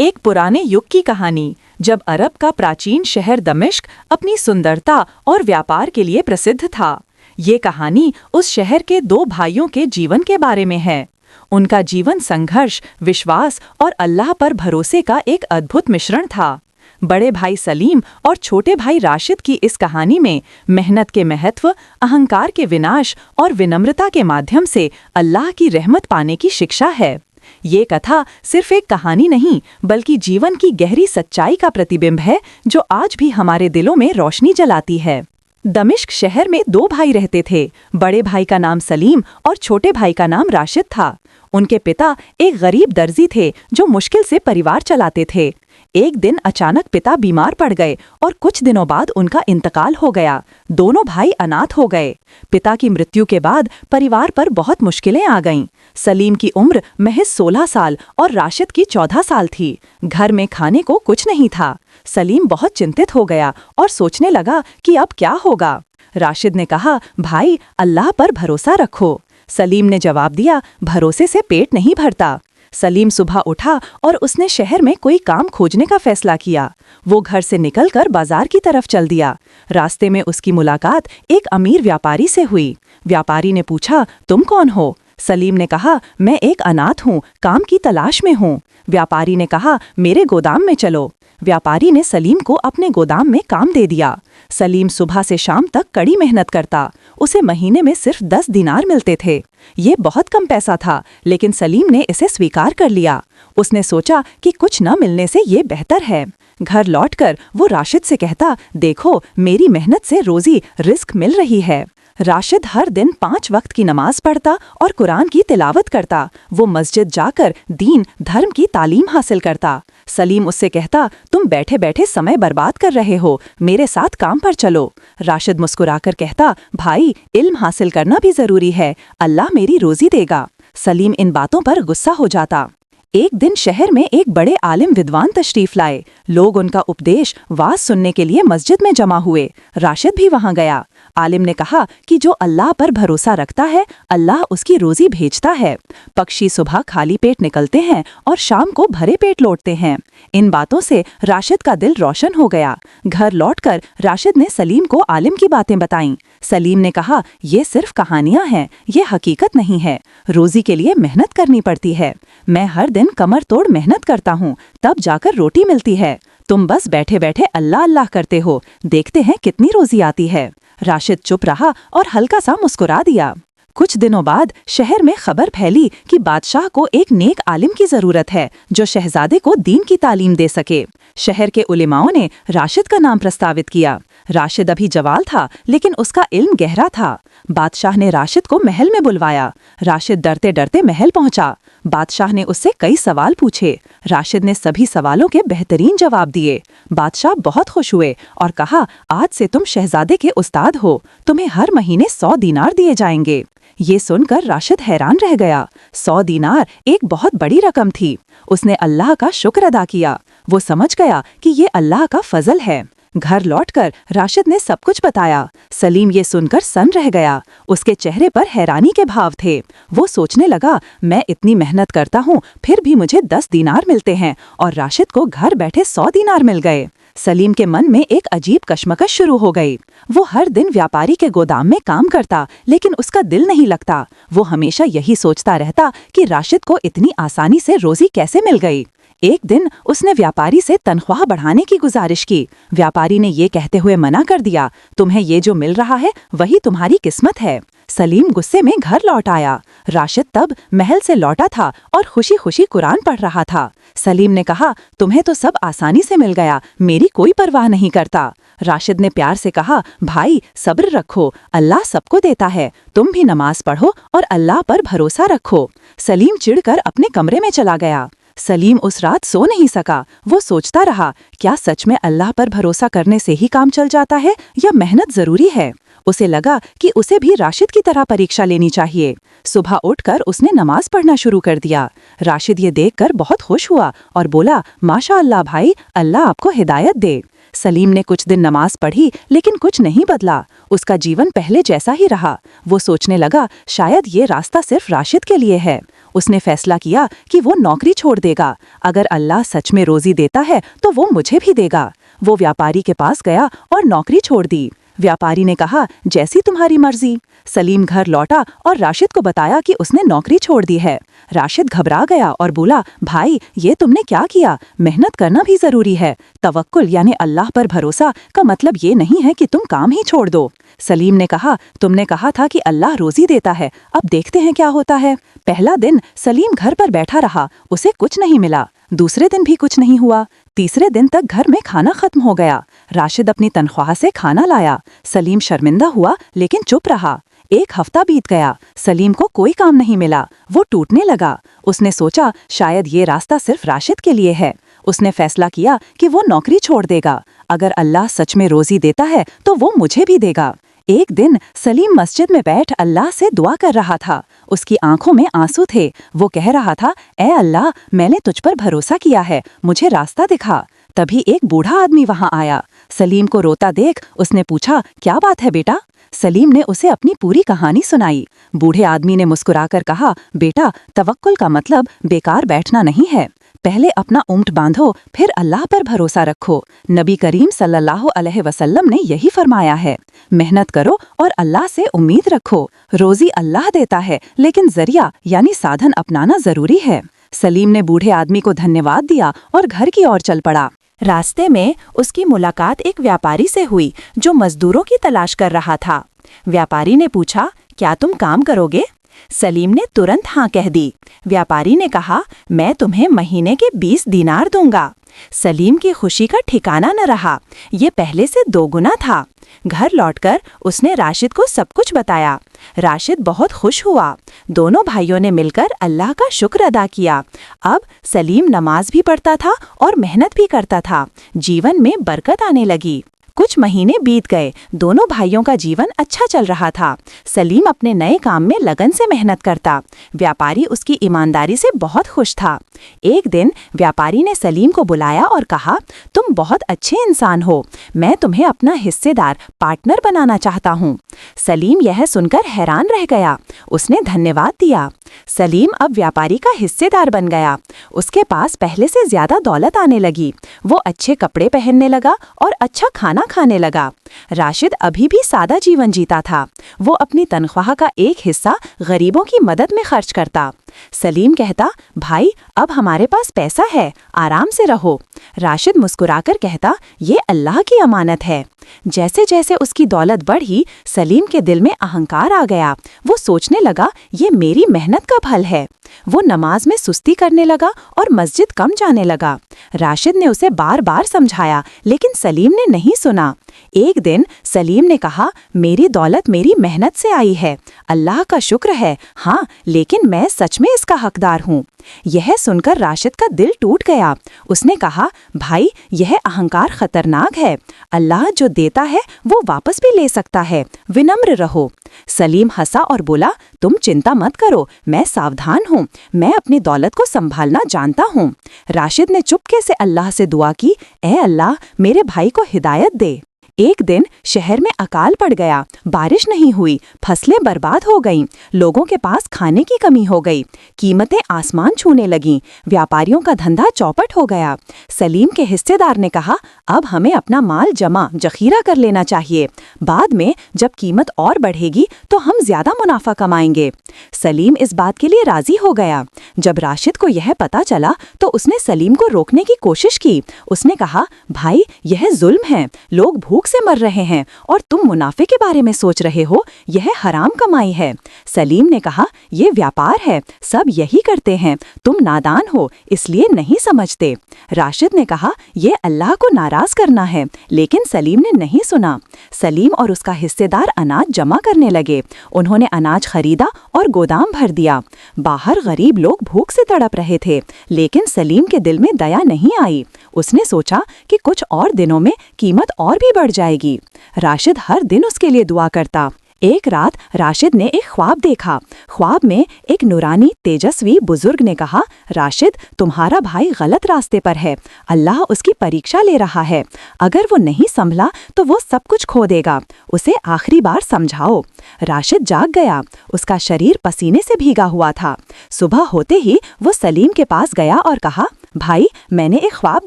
एक पुराने युग की कहानी, जब अरब का प्राचीन शहर दमिश्क अपनी सुंदरता और व्यापार के लिए प्रसिद्ध था। ये कहानी उस शहर के दो भाइयों के जीवन के बारे में है। उनका जीवन संघर्ष, विश्वास और अल्लाह पर भरोसे का एक अद्भुत मिश्रण था। बड़े भाई सलीम और छोटे भाई राशिद की इस कहानी में मेहनत के महत्व, अहंकार के विनाश और विनम्रता के माध्यम से अल्लाह की रहमत पाने की शिक्षा है। ये कथा सिर्फ एक कहानी नहीं, बल्कि जीवन की गहरी सच्चाई का प्रतिबिंब है, जो आज भी हमारे दिलों में रोशनी जलाती है। दमिश्क शहर में दो भाई रहते थे। बड़े भाई का नाम सलीम और छोटे भाई का नाम राशिद था। उनके पिता एक गरीब दर्जी थे, जो मुश्किल से परिवार चलाते थे। एक दिन अचानक पिता बीमार पड़ गए और कुछ दिनों बाद उनका इंतकाल हो गया। दोनों भाई अनाथ हो गए। पिता की मृत्यु के बाद परिवार पर बहुत मुश्किलें आ गईं। सलीम की उम्र महज 16 साल और राशिद की 14 साल थी। घर में खाने को कुछ नहीं था। सलीम बहुत चिंतित हो गया और सोचने लगा कि अब क्या होगा। राशिद ने कहा, भाई, अल्लाह पर भरोसा रखो। सलीम ने जवाब दिया, भरोसे से पेट नहीं भरता। सलीम सुबह उठा और उसने शहर में कोई काम खोजने का फैसला किया। वो घर से निकलकर बाजार की तरफ चल दिया। रास्ते में उसकी मुलाकात एक अमीर व्यापारी से हुई। व्यापारी ने पूछा, तुम कौन हो? सलीम ने कहा, मैं एक अनाथ हूँ, काम की तलाश में हूँ। व्यापारी ने कहा, मेरे गोदाम में चलो। व्यापारी ने सलीम को अपने गोदाम में काम दे दिया। सलीम सुबह से शाम तक कड़ी मेहनत करता। उसे महीने में सिर्फ 10 दिनार मिलते थे। ये बहुत कम पैसा था, लेकिन सलीम ने इसे स्वीकार कर लिया। उसने सोचा कि कुछ न मिलने से ये बेहतर है। घर लौटकर वो राशिद से कहता, देखो, मेरी मेहनत से रोजी रिस्क मिल रही है। राशिद हर दिन 5 वक्त की नमाज पढ़ता और कुरान की तिलावत करता। वो मस्जिद जाकर दीन धर्म की तालीम हासिल करता। सलीम उससे कहता, तुम बैठे बैठे समय बर्बाद कर रहे हो, मेरे साथ काम पर चलो। राशिद मुस्कुराकर कहता, भाई, इल्म हासिल करना भी जरूरी है, अल्लाह मेरी रोजी देगा। सलीम इन बातों पर गुस्सा हो जाता। एक दिन शहर में एक बड़े आलिम विद्वान तशरीफ लाए। लोग उनका उपदेश वाज सुनने के लिए मस्जिद में जमा हुए। राशिद भी वहां गया। आलिम ने कहा कि जो अल्लाह पर भरोसा रखता है, अल्लाह उसकी रोजी भेजता है। पक्षी सुबह खाली पेट निकलते हैं और शाम को भरे पेट लौटते हैं। इन बातों से राशिद का दिल रोशन हो गया। घर लौटकर राशिद ने सलीम को आलिम की बातें बताईं। सलीम ने कहा, ये सिर्फ कहानियां हैं, ये हकीकत नहीं है। रोजी के लिए मेहनत करनी पड़ती है। मैं हर दिन कमर तोड़ मेहनत करता हूँ, तब जाकर रोटी मिलती है। तुम बस बैठे बैठे अल्लाह अल्लाह करते हो, देखते हैं कितनी रोजी आती है। राशिद चुप रहा और हल्का सा मुस्कुरा दिया। कुछ दिनों बाद शहर में खबर फैली कि बादशाह को एक नेक आलिम की जरूरत है, जो शहजादे को दीन की तालीम दे सके। शहर के उलेमाओं ने राशिद का नाम प्रस्तावित किया। राशिद अभी जवाल था, लेकिन उसका इल्म गहरा था। बादशाह ने राशिद को महल में बुलवाया। राशिद डरते डरते महल पहुंचा। बादशाह ने उससे कई सवाल पूछे। राशिद ने सभी सवालों के बेहतरीन जवाब दिए। बादशाह बहुत खुश हुए और कहा, आज से तुम शहजादे के उस्ताद हो, तुम्हें हर महीने 100 दीनार दिए जाएंगे। ये सुनकर राशिद हैरान रह गया। 100 दीनार एक बहुत बड़ी रकम थी। उसने अल्लाह का शुक्र अदा किया। वो समझ गया कि ये अल्लाह का फजल है। घर लौटकर राशिद ने सब कुछ बताया। सलीम ये सुनकर सन रह गया। उसके चेहरे पर हैरानी के भाव थे। वो सोचने लगा, मैं इतनी मेहनत करता हूँ, फिर भी मुझे 10 दीनार मिलते हैं और राशिद को घर बैठे 100 दीनार मिल गए। सलीम के मन में एक अजीब कश्मकश शुरू हो गई। वो हर दिन व्यापारी के गोदाम में काम करता, लेकिन उसका दिल नहीं लगता। वो हमेशा यही सोचता रहता कि राशिद को इतनी आसानी से रोजी कैसे मिल गई। एक दिन उसने व्यापारी से तनख्वाह बढ़ाने की गुजारिश की। व्यापारी ने ये कहते हुए मना कर दिया, तुम्हें ये जो मिल रहा है वही तुम्हारी किस्मत है। सलीम गुस्से में घर लौट आया। राशिद तब महल से लौटा था और खुशी खुशी कुरान पढ़ रहा था। सलीम ने कहा, तुम्हें तो सब आसानी से मिल गया, मेरी कोई परवाह नहीं करता। राशिद ने प्यार से कहा, भाई, सब्र रखो, अल्लाह सबको देता है, तुम भी नमाज पढ़ो और अल्लाह पर भरोसा रखो। सलीम चिढ़कर अपने कमरे में चला गया। सलीम उस रात सो नहीं सका। वो सोचता रहा, क्या सच में अल्लाह पर भरोसा करने से ही काम चल जाता है या मेहनत जरूरी है। उसे लगा कि उसे भी राशिद की तरह परीक्षा लेनी चाहिए। सुबह उठकर उसने नमाज पढ़ना शुरू कर दिया। राशिद ये देखकर बहुत खुश हुआ और बोला, माशा अल्लाह भाई, अल्लाह आपको हिदायत दे। सलीम ने कुछ दिन नमाज पढ़ी, लेकिन कुछ नहीं बदला। उसका जीवन पहले जैसा ही रहा। वो सोचने लगा, शायद ये रास्ता सिर्फ राशिद के लिए है। उसने फैसला किया कि वो नौकरी छोड़ देगा। अगर अल्लाह सच में रोजी देता है तो वो मुझे भी देगा। वो व्यापारी के पास गया और नौकरी छोड़ दी। व्यापारी ने कहा, जैसी तुम्हारी मर्जी। सलीम घर लौटा और राशिद को बताया कि उसने नौकरी छोड़ दी है। राशिद घबरा गया और बोला, भाई ये तुमने क्या किया? मेहनत करना भी जरूरी है। तवक्कुल यानी अल्लाह पर भरोसा का मतलब ये नहीं है कि तुम काम ही छोड़ दो। सलीम ने कहा, तुमने कहा था कि अल्लाह रोजी देता है, अब देखते हैं क्या होता है। पहला दिन सलीम घर पर बैठा रहा, उसे कुछ नहीं मिला। दूसरे दिन भी कुछ नहीं हुआ। तीसरे दिन तक घर में खाना खत्म हो गया। राशिद अपनी तनख्वाह से खाना लाया। सलीम शर्मिंदा हुआ लेकिन चुप रहा। एक हफ्ता बीत गया, सलीम को कोई काम नहीं मिला। वो टूटने लगा। उसने सोचा शायद ये रास्ता सिर्फ राशिद के लिए है। उसने फैसला किया कि वो नौकरी छोड़ देगा। अगर अल्लाह सच में रोजी देता है तो वो मुझे भी देगा। एक दिन सलीम मस्जिद में बैठ अल्लाह से दुआ कर रहा था। उसकी आंखों में आंसू थे। वो कह रहा था, ए अल्लाह, मैंने तुझ पर भरोसा किया है, मुझे रास्ता दिखा। तभी एक बूढ़ा आदमी वहां आया। सलीम को रोता देख उसने पूछा, क्या बात है बेटा? सलीम ने उसे अपनी पूरी कहानी सुनाई। बूढ़े आदमी ने मुस्कुराकर कहा, बेटा, तवक्कुल का मतलब बेकार बैठना नहीं है। पहले अपना ऊंट बांधो, फिर अल्लाह पर भरोसा रखो। नबी करीम सल्लल्लाहु अलैहि वसल्लम ने यही फरमाया है। मेहनत करो और अल्लाह से उम्मीद रखो। रोजी अल्लाह देता है, लेकिन जरिया यानी साधन अपनाना जरूरी है। सलीम ने बूढ़े आदमी को धन्यवाद दिया और घर की ओर चल पड़ा। रास्ते में उसकी मुलाकात एक व्यापारी से हुई जो मजदूरों की तलाश कर रहा था। व्यापारी ने पूछा, क्या तुम काम करोगे? सलीम ने तुरंत हाँ कह दी। व्यापारी ने कहा, मैं तुम्हें महीने के 20 दीनार दूंगा। सलीम की खुशी का ठिकाना न रहा, ये पहले से 2 गुना था। घर लौटकर उसने राशिद को सब कुछ बताया। राशिद बहुत खुश हुआ। दोनों भाइयों ने मिलकर अल्लाह का शुक्र अदा किया। अब सलीम नमाज भी पढ़ता था और मेहनत भी करता था। जीवन में बरकत आने लगी। कुछ महीने बीत गए। दोनों भाइयों का जीवन अच्छा चल रहा था। सलीम अपने नए काम में लगन से मेहनत करता। व्यापारी उसकी ईमानदारी से बहुत खुश था। एक दिन व्यापारी ने सलीम को बुलाया और कहा, तुम बहुत अच्छे इंसान हो, मैं तुम्हें अपना हिस्सेदार पार्टनर बनाना चाहता हूँ। सलीम यह सुनकर हैरान रह गया। उसने धन्यवाद दिया। सलीम अब व्यापारी का हिस्सेदार बन गया। उसके पास पहले से ज्यादा दौलत आने लगी। वो अच्छे कपड़े पहनने लगा और अच्छा खाना खाने लगा। राशिद अभी भी सादा जीवन जीता था। वो अपनी तनख्वाह का एक हिस्सा गरीबों की मदद में खर्च करता। सलीम कहता, भाई, अब हमारे पास पैसा है, आराम से रहो। राशिद मुस्कुराकर कहता, ये अल्लाह की अमानत है। जैसे जैसे उसकी दौलत बढ़ी, सलीम के दिल में अहंकार आ गया। वो सोचने लगा, ये मेरी मेहनत का फल है। वो नमाज में सुस्ती करने लगा और मस्जिद कम जाने लगा। राशिद ने उसे बार बार समझाया, लेकिन सलीम ने नहीं सुना। एक दिन सलीम ने कहा, मेरी दौलत मेरी मेहनत से आई है, अल्लाह का शुक्र है, हाँ, लेकिन मैं सच में इसका हकदार हूँ। यह सुनकर राशिद का दिल टूट गया। उसने कहा, भाई, यह अहंकार खतरनाक है। अल्लाह जो देता है वो वापस भी ले सकता है, विनम्र रहो। सलीम हंसा और बोला, तुम चिंता मत करो, मैं सावधान हूँ, मैं अपनी दौलत को संभालना जानता हूँ। राशिद ने चुपके से अल्लाह से दुआ की, ए अल्लाह, मेरे भाई को हिदायत दे। एक दिन शहर में अकाल पड़ गया। बारिश नहीं हुई, फसलें बर्बाद हो गईं, लोगों के पास खाने की कमी हो गई, कीमतें आसमान छूने लगीं, व्यापारियों का धंधा चौपट हो गया। सलीम के हिस्सेदार ने कहा, अब हमें अपना माल जखीरा कर लेना चाहिए, बाद में जब कीमत और बढ़ेगी तो हम ज्यादा मुनाफा कमाएंगे। सलीम इस बात के लिए राजी हो गया। जब राशिद को यह पता चला तो उसने सलीम को रोकने की कोशिश की। उसने कहा, भाई, यह जुल्म है, लोग भूख से मर रहे हैं और तुम मुनाफे के बारे में सोच रहे हो, यह हराम कमाई है। सलीम ने कहा, यह व्यापार है, सब यही करते हैं, तुम नादान हो इसलिए नहीं समझते। राशिद ने कहा, यह अल्लाह को नाराज करना है, लेकिन सलीम ने नहीं सुना। सलीम और उसका हिस्सेदार अनाज जमा करने लगे। उन्होंने अनाज खरीदा और गोदाम भर दिया। बाहर गरीब लोग भूख से तड़प रहे थे, लेकिन सलीम के दिल में दया नहीं आई। उसने सोचा कि कुछ और दिनों में कीमत और भी बढ़ जाएगी। राशिद हर दिन उसके लिए दुआ करता। एक रात राशिद ने एक ख्वाब देखा। ख्वाब में एक नूरानी तेजस्वी बुजुर्ग ने कहा, राशिद, तुम्हारा भाई गलत रास्ते पर है। अल्लाह उसकी परीक्षा ले रहा है। अगर वो नहीं संभला तो वो सब कुछ खो देगा। उसे आखिरी बार समझाओ। राशिद जाग गया। उसका शरीर पसीने से भीगा हुआ था। सुबह होते ही वो सलीम के पास गया और कहा, भाई, मैंने एक ख्वाब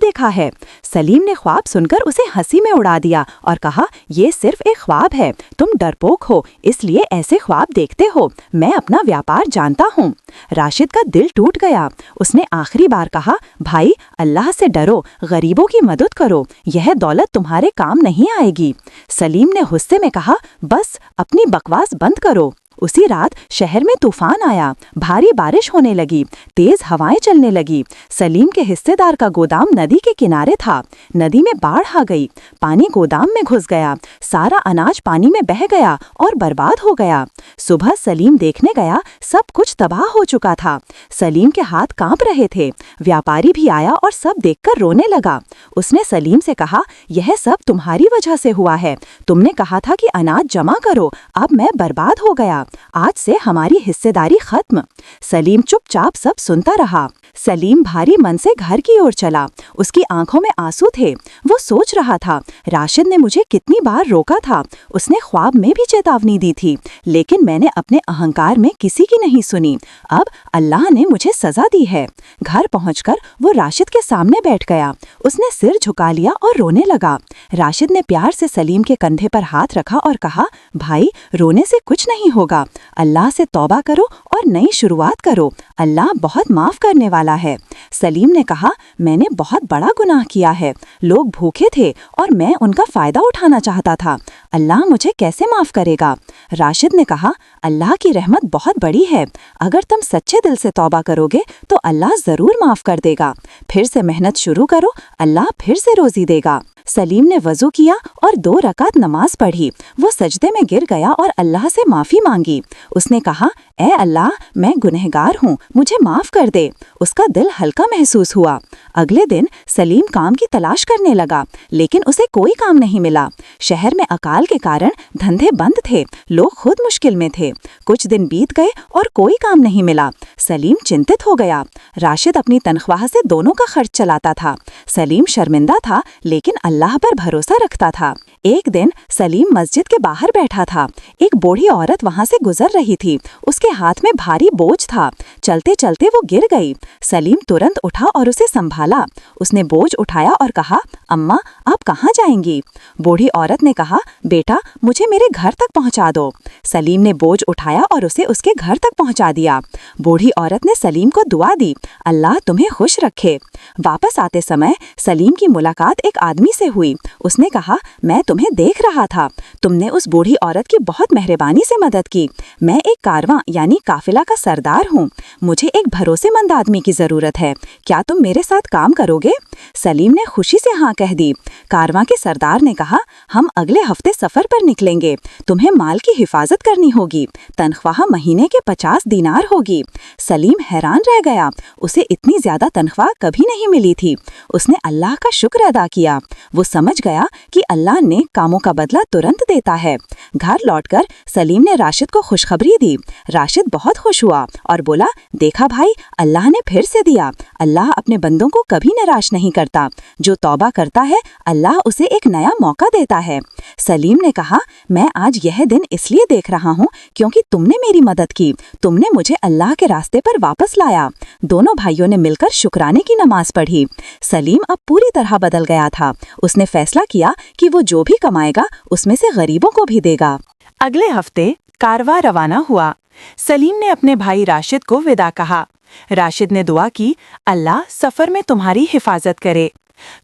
देखा है। सलीम ने ख्वाब सुनकर उसे हंसी में उड़ा दिया और कहा, ये सिर्फ एक ख्वाब है, तुम डरपोक हो, इसलिए ऐसे ख्वाब देखते हो। मैं अपना व्यापार जानता हूँ। राशिद का दिल टूट गया। उसने आखिरी बार कहा, भाई, अल्लाह से डरो, गरीबों की मदद करो, यह दौलत तुम्हारे काम नहीं आएगी। सलीम ने गुस्से में कहा, बस अपनी बकवास बंद करो। उसी रात शहर में तूफान आया। भारी बारिश होने लगी। तेज हवाएं चलने लगी। सलीम के हिस्सेदार का गोदाम नदी के किनारे था। नदी में बाढ़ आ गई। पानी गोदाम में घुस गया। सारा अनाज पानी में बह गया और बर्बाद हो गया। सुबह सलीम देखने गया, सब कुछ तबाह हो चुका था। सलीम के हाथ कांप रहे थे। व्यापारी भी आया और सब देखकर रोने लगा। उसने सलीम से कहा, यह सब तुम्हारी वजह से हुआ है। तुमने कहा था कि अनाज जमा करो, अब मैं बर्बाद हो गया। आज से हमारी हिस्सेदारी खत्म। सलीम चुपचाप सब सुनता रहा। सलीम भारी मन से घर की ओर चला। उसकी आंखों में आंसू थे। वो सोच रहा था, राशिद ने मुझे कितनी बार रोका था। उसने ख्वाब में भी चेतावनी दी थी, लेकिन मैंने अपने अहंकार में किसी की नहीं सुनी। अब अल्लाह ने मुझे सजा दी है। घर पहुंचकर वो राशिद के सामने बैठ गया। उसने सिर झुका लिया और रोने लगा। राशिद ने प्यार से सलीम के कंधे पर हाथ रखा और कहा, भाई, रोने से कुछ नहीं होगा। अल्लाह से तौबा करो और नई शुरुआत करो। अल्लाह बहुत माफ करने वाला है। सलीम ने कहा, मैंने बहुत बड़ा गुनाह किया है। लोग भूखे थे और मैं उनका फायदा उठाना चाहता था। अल्लाह मुझे कैसे माफ करेगा? राशिद ने कहा, अल्लाह की रहमत बहुत बड़ी है। अगर तुम सच्चे दिल से तौबा करोगे तो अल्लाह जरूर माफ कर देगा। फिर से मेहनत शुरू करो, अल्लाह फिर से रोजी देगा। सलीम ने वजू किया और 2 रकात नमाज पढ़ी। वो सजदे में गिर गया और अल्लाह से माफ़ी मांगी। उसने कहा, ए अल्लाह, मैं गुनहगार हूँ, मुझे माफ़ कर दे। उसका दिल हल्का महसूस हुआ। अगले दिन सलीम काम की तलाश करने लगा, लेकिन उसे कोई काम नहीं मिला। शहर में अकाल के कारण धंधे बंद थे। लोग खुद मुश्किल में थे। कुछ दिन बीत गए और कोई काम नहीं मिला। सलीम चिंतित हो गया। राशिद अपनी तनख्वाह से दोनों का खर्च चलाता था। सलीम शर्मिंदा था, लेकिन अल्लाह पर भरोसा रखता था। एक दिन सलीम मस्जिद के बाहर बैठा था। एक बूढ़ी औरत वहां से गुजर रही थी। उसके हाथ में भारी बोझ था। चलते चलते वो गिर गई। सलीम तुरंत उठा और उसे संभाला। उसने बोझ उठाया और कहा, अम्मा, आप कहाँ जाएंगी? बूढ़ी औरत ने कहा, बेटा, मुझे मेरे घर तक पहुँचा दो। सलीम ने बोझ उठाया और उसे उसके घर तक पहुँचा दिया। बूढ़ी औरत ने सलीम को दुआ दी, अल्लाह तुम्हें खुश रखे। वापस आते समय सलीम की मुलाकात एक आदमी से हुई। उसने कहा, मैं तुम्हें देख रहा था। तुमने उस बूढ़ी औरत की बहुत मेहरबानी से मदद की। मैं एक कारवां यानी काफिला का सरदार हूँ। मुझे एक भरोसेमंद आदमी की जरूरत है। क्या तुम मेरे साथ काम करोगे? सलीम ने खुशी से हाँ कह दी। कारवां के सरदार ने कहा, हम अगले हफ्ते सफर पर निकलेंगे। तुम्हें माल की हिफाजत करनी होगी। तनख्वाह महीने के 50 दीनार होगी। सलीम हैरान रह गया। उसे इतनी ज्यादा तनख्वाह कभी नहीं मिली थी। उसने अल्लाह का शुक्र अदा किया। वो समझ गया कि अल्लाह ने कामों का बदला तुरंत देता है। घर लौटकर सलीम ने राशिद को खुशखबरी दी। राशिद बहुत खुश हुआ और बोला, देखा भाई, अल्लाह ने फिर से दिया। अल्लाह अपने बंदों को कभी निराश नहीं करता। जो तौबा करता है, अल्लाह उसे एक नया मौका देता है। सलीम ने कहा, मैं आज यह दिन इसलिए देख रहा हूँ क्योंकि तुमने मेरी मदद की। तुमने मुझे अल्लाह के रास्ते पर वापस लाया। दोनों भाइयों ने मिलकर शुक्राने की नमाज पढ़ी। सलीम अब पूरी तरह बदल गया था। उसने फैसला किया कि वो जो भी कमाएगा उसमें से गरीबों को भी देगा। अगले हफ्ते कारवां रवाना हुआ। सलीम ने अपने भाई राशिद को विदा कहा। राशिद ने दुआ की, अल्लाह सफर में तुम्हारी हिफाजत करे।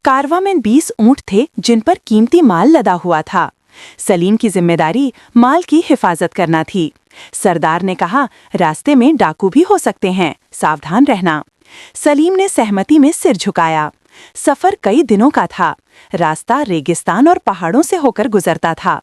कारवां में 20 ऊंट थे जिन पर कीमती माल लदा हुआ था। सलीम की जिम्मेदारी माल की हिफाजत करना थी। सरदार ने कहा, रास्ते में डाकू भी हो सकते हैं, सावधान रहना। सलीम ने सहमति में सिर झुकाया। सफर कई दिनों का था। रास्ता रेगिस्तान और पहाड़ों से होकर गुजरता था।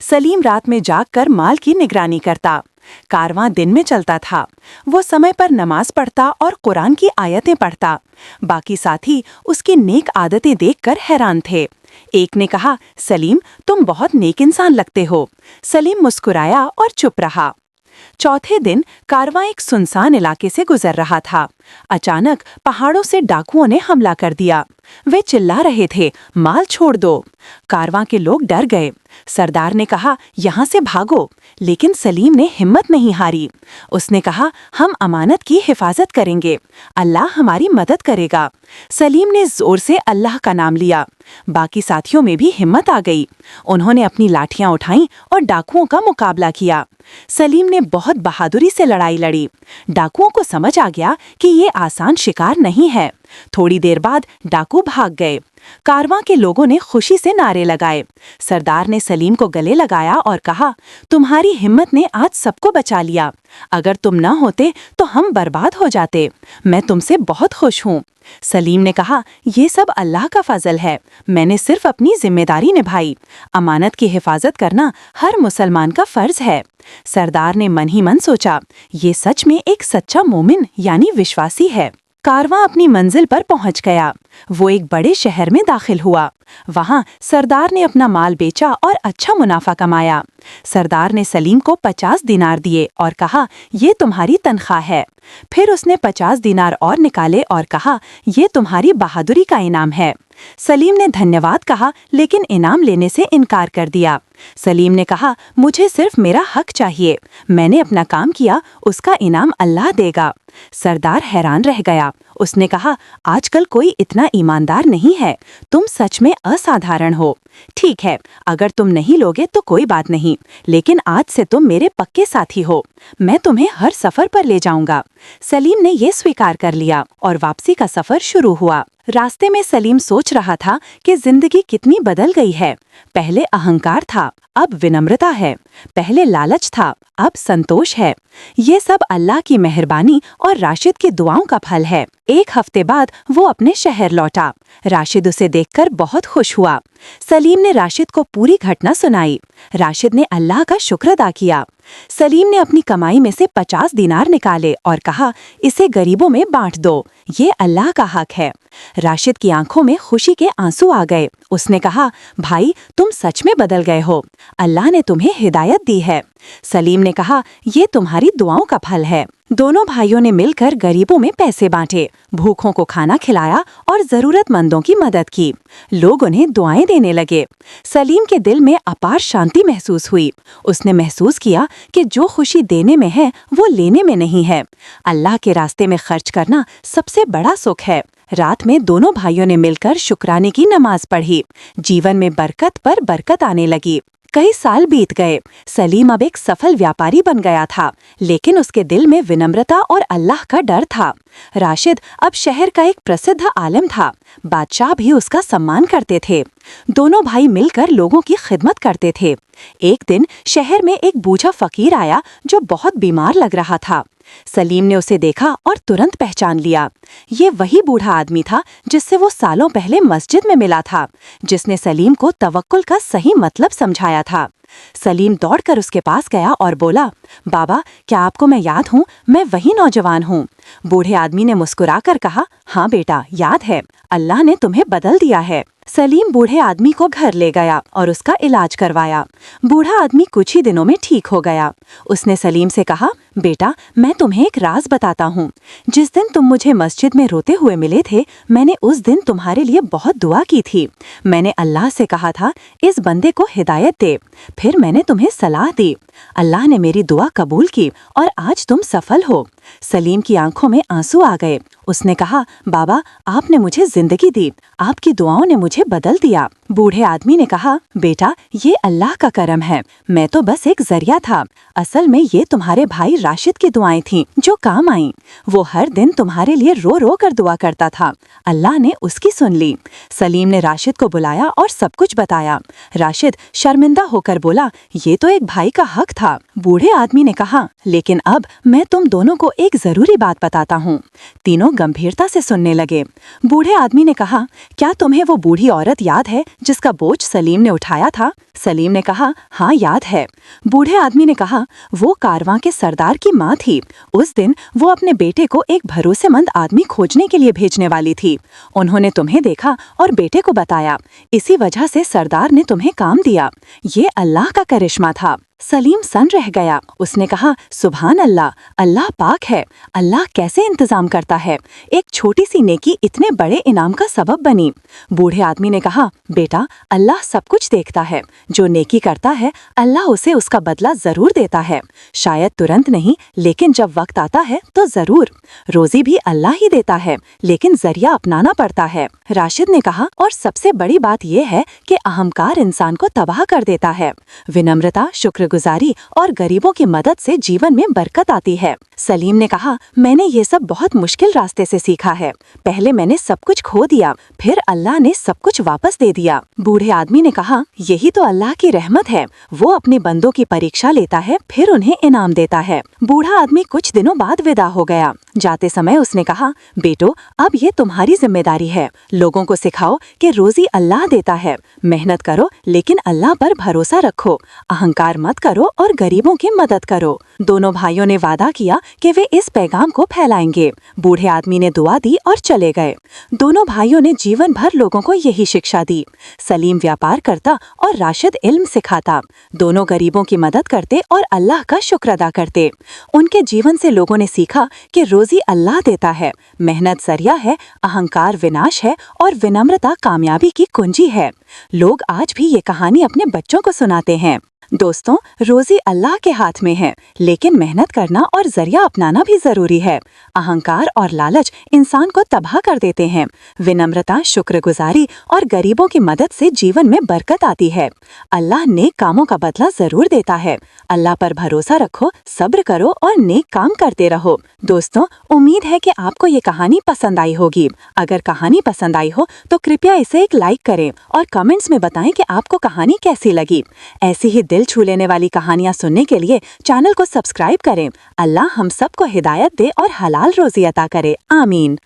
सलीम रात में जागकर माल की निगरानी करता। कारवां दिन में चलता था। वो समय पर नमाज पढ़ता और कुरान की आयतें पढ़ता। बाकी साथी उसकी नेक आदतें देखकर हैरान थे। एक ने कहा, सलीम, तुम बहुत नेक इंसान लगते हो। सलीम मुस्कुराया और चुप रहा। चौथे दिन कारवां एक सुनसान इलाके से गुजर रहा था। अचानक पहाड़ों से डाकुओं ने हमला कर दिया। वे चिल्ला रहे थे, माल छोड़ दो। कारवां के लोग डर गए। सरदार ने कहा, यहाँ से भागो, लेकिन सलीम ने हिम्मत नहीं हारी। उसने कहा, हम अमानत की हिफाजत करेंगे, अल्लाह हमारी मदद करेगा। सलीम ने जोर से अल्लाह का नाम लिया। बाकी साथियों में भी हिम्मत आ गई। उन्होंने अपनी लाठियां उठाईं और डाकुओं का मुकाबला किया। सलीम ने बहुत बहादुरी से लड़ाई लड़ी। डाकुओं को समझ आ गया कि ये आसान शिकार नहीं है। थोड़ी देर बाद डाकू भाग गए। कारवां के लोगों ने खुशी से नारे लगाए। सरदार ने सलीम को गले लगाया और कहा, तुम्हारी हिम्मत ने आज सबको बचा लिया। अगर तुम न होते तो हम बर्बाद हो जाते। मैं तुमसे बहुत खुश हूँ। सलीम ने कहा, ये सब अल्लाह का फजल है, मैंने सिर्फ अपनी जिम्मेदारी निभाई। अमानत की हिफाजत करना हर मुसलमान का फर्ज है। सरदार ने मन ही मन सोचा, ये सच में एक सच्चा मोमिन यानी विश्वासी है। कारवां अपनी मंजिल पर पहुंच गया। वो एक बड़े शहर में दाखिल हुआ। वहां सरदार ने अपना माल बेचा और अच्छा मुनाफा कमाया। सरदार ने सलीम को 50 दिनार दिए और कहा, ये तुम्हारी तनख्वाह है। फिर उसने 50 दिनार और निकाले और कहा, ये तुम्हारी बहादुरी का इनाम है। सलीम ने धन्यवाद कहा, लेकिन इनाम लेने से इनकार कर दिया। सलीम ने कहा, मुझे सिर्फ मेरा हक चाहिए। मैंने अपना काम किया, उसका इनाम अल्लाह देगा। सरदार हैरान रह गया। उसने कहा, आजकल कोई इतना ईमानदार नहीं है। तुम सच में असाधारण हो। ठीक है, अगर तुम नहीं लोगे तो कोई बात नहीं, लेकिन आज से तुम मेरे पक्के साथी हो। मैं तुम्हें हर सफर पर ले जाऊंगा। सलीम ने ये स्वीकार कर लिया और वापसी का सफर शुरू हुआ। रास्ते में सलीम सोच रहा था कि जिंदगी कितनी बदल गई है। पहले अहंकार था, अब विनम्रता है। पहले लालच था, अब संतोष है। ये सब अल्लाह की मेहरबानी और राशिद की दुआओं का फल है। एक हफ्ते बाद वो अपने शहर लौटा। राशिद उसे देखकर बहुत खुश हुआ। सलीम ने राशिद को पूरी घटना सुनाई। राशिद ने अल्लाह का शुक्र अदा किया। सलीम ने अपनी कमाई में से 50 दिनार निकाले और कहा, इसे गरीबों में बांट दो, ये अल्लाह का हक है। राशिद की आंखों में खुशी के आंसू आ गए। उसने कहा, भाई, तुम सच में बदल गए हो। अल्लाह ने तुम्हें हिदायत दी है। सलीम ने कहा, ये तुम्हारी दुआओं का फल है। दोनों भाइयों ने मिलकर गरीबों में पैसे बांटे, भूखों को खाना खिलाया और जरूरतमंदों की मदद की। लोग उन्हें दुआएं देने लगे। सलीम के दिल में अपार शांति महसूस हुई। उसने महसूस किया कि जो खुशी देने में है वो लेने में नहीं है। अल्लाह के रास्ते में खर्च करना सबसे बड़ा सुख है। रात में दोनों भाइयों ने मिलकर शुक्राने की नमाज पढ़ी। जीवन में बरकत पर बरकत आने लगी। कई साल बीत गए। सलीम अब एक सफल व्यापारी बन गया था, लेकिन उसके दिल में विनम्रता और अल्लाह का डर था। राशिद अब शहर का एक प्रसिद्ध आलिम था। बादशाह भी उसका सम्मान करते थे। दोनों भाई मिलकर लोगों की खिदमत करते थे। एक दिन शहर में एक बूढ़ा फकीर आया जो बहुत बीमार लग रहा था। सलीम ने उसे देखा और तुरंत पहचान लिया। ये वही बूढ़ा आदमी था जिससे वो सालों पहले मस्जिद में मिला था, जिसने सलीम को तवक्कुल का सही मतलब समझाया था। सलीम दौड़कर उसके पास गया और बोला, बाबा, क्या आपको मैं याद हूँ? मैं वही नौजवान हूँ। बूढ़े आदमी ने मुस्कुराकर कहा, हाँ बेटा, याद है। अल्लाह ने तुम्हें बदल दिया है। सलीम बूढ़े आदमी को घर ले गया और उसका इलाज करवाया। बूढ़ा आदमी कुछ ही दिनों में ठीक हो गया। उसने सलीम से कहा, बेटा, मैं तुम्हें एक राज बताता हूँ। जिस दिन तुम मुझे मस्जिद में रोते हुए मिले थे, मैंने उस दिन तुम्हारे लिए बहुत दुआ की थी। मैंने अल्लाह से कहा था, इस बंदे को हिदायत दे। फिर मैंने तुम्हें सलाह दी। अल्लाह ने मेरी दुआ कबूल की और आज तुम सफल हो। सलीम की आंखों में आंसू आ गए। उसने कहा, बाबा, आपने मुझे जिंदगी दी, आपकी दुआओं ने मुझे बदल दिया। बूढ़े आदमी ने कहा, बेटा, ये अल्लाह का करम है, मैं तो बस एक जरिया था। असल में ये तुम्हारे भाई राशिद की दुआएं थीं जो काम आईं। वो हर दिन तुम्हारे लिए रो रो कर दुआ करता था। अल्लाह ने उसकी सुन ली। सलीम ने राशिद को बुलाया और सब कुछ बताया। राशिद शर्मिंदा होकर बोला, ये तो एक भाई का हक था। बूढ़े आदमी ने कहा, लेकिन अब मैं तुम दोनों को एक जरूरी बात बताता हूँ। तीनों गंभीरता से सुनने लगे। बूढ़े आदमी ने कहा, क्या तुम्हें वो बूढ़ी औरत याद है जिसका बोझ सलीम ने उठाया था? सलीम ने कहा, हाँ याद है। बूढ़े आदमी ने कहा, वो कारवां के सरदार की माँ थी। उस दिन वो अपने बेटे को एक भरोसेमंद आदमी खोजने के लिए भेजने वाली थी। उन्होंने तुम्हें देखा और बेटे को बताया। इसी वजह से सरदार ने तुम्हें काम दिया। ये अल्लाह का करिश्मा था। सलीम सन रह गया। उसने कहा, सुभान अल्लाह, अल्लाह पाक है। अल्लाह कैसे इंतजाम करता है। एक छोटी सी नेकी इतने बड़े इनाम का सबब बनी। बूढ़े आदमी ने कहा, बेटा, अल्लाह सब कुछ देखता है। जो नेकी करता है अल्लाह उसे उसका बदला जरूर देता है। शायद तुरंत नहीं, लेकिन जब वक्त आता है तो जरूर। रोजी भी अल्लाह ही देता है, लेकिन जरिया अपनाना पड़ता है। राशिद ने कहा, और सबसे बड़ी बात यह है कि अहंकार इंसान को तबाह कर देता है। विनम्रता, शुक्रगुजारी और गरीबों की मदद से जीवन में बरकत आती है। सलीम ने कहा, मैंने ये सब बहुत मुश्किल रास्ते से सीखा है। पहले मैंने सब कुछ खो दिया, फिर अल्लाह ने सब कुछ वापस दे दिया। बूढ़े आदमी ने कहा, यही तो अल्लाह की रहमत है। वो अपने बंदों की परीक्षा लेता है, फिर उन्हें इनाम देता है। बूढ़ा आदमी कुछ दिनों बाद विदा हो गया। जाते समय उसने कहा, बेटो, अब ये तुम्हारी जिम्मेदारी है। लोगों को सिखाओ कि रोजी अल्लाह देता है। मेहनत करो, लेकिन अल्लाह पर भरोसा रखो। अहंकार मत करो और गरीबों की मदद करो। दोनों भाइयों ने वादा किया कि वे इस पैगाम को फैलाएंगे। बूढ़े आदमी ने दुआ दी और चले गए। दोनों भाइयों ने जीवन भर लोगों को यही शिक्षा दी। सलीम व्यापार करता और राशिद इल्म सिखाता। दोनों गरीबों की मदद करते और अल्लाह का शुक्र अदा करते। उनके जीवन से लोगों ने सीखा कि रोजी अल्लाह देता है, मेहनत जरिया है, अहंकार विनाश है और विनम्रता कामयाबी की कुंजी है। लोग आज भी ये कहानी अपने बच्चों को सुनाते हैं। दोस्तों, रोजी अल्लाह के हाथ में है, लेकिन मेहनत करना और जरिया अपनाना भी जरूरी है। अहंकार और लालच इंसान को तबाह कर देते हैं। विनम्रता, शुक्रगुजारी और गरीबों की मदद से जीवन में बरकत आती है। अल्लाह नेक कामों का बदला जरूर देता है। अल्लाह पर भरोसा रखो, सब्र करो और नेक काम करते रहो। दोस्तों, उम्मीद है कि आपको ये कहानी पसंद आई होगी। अगर कहानी पसंद आई हो तो कृपया इसे एक लाइक करें और कमेंट्स में बताएं कि आपको कहानी कैसी लगी। ऐसी ही दिल छू लेने वाली कहानियां सुनने के लिए चैनल को सब्सक्राइब करें। अल्लाह हम सबको हिदायत दे और हलाल रोजी अता करे। आमीन।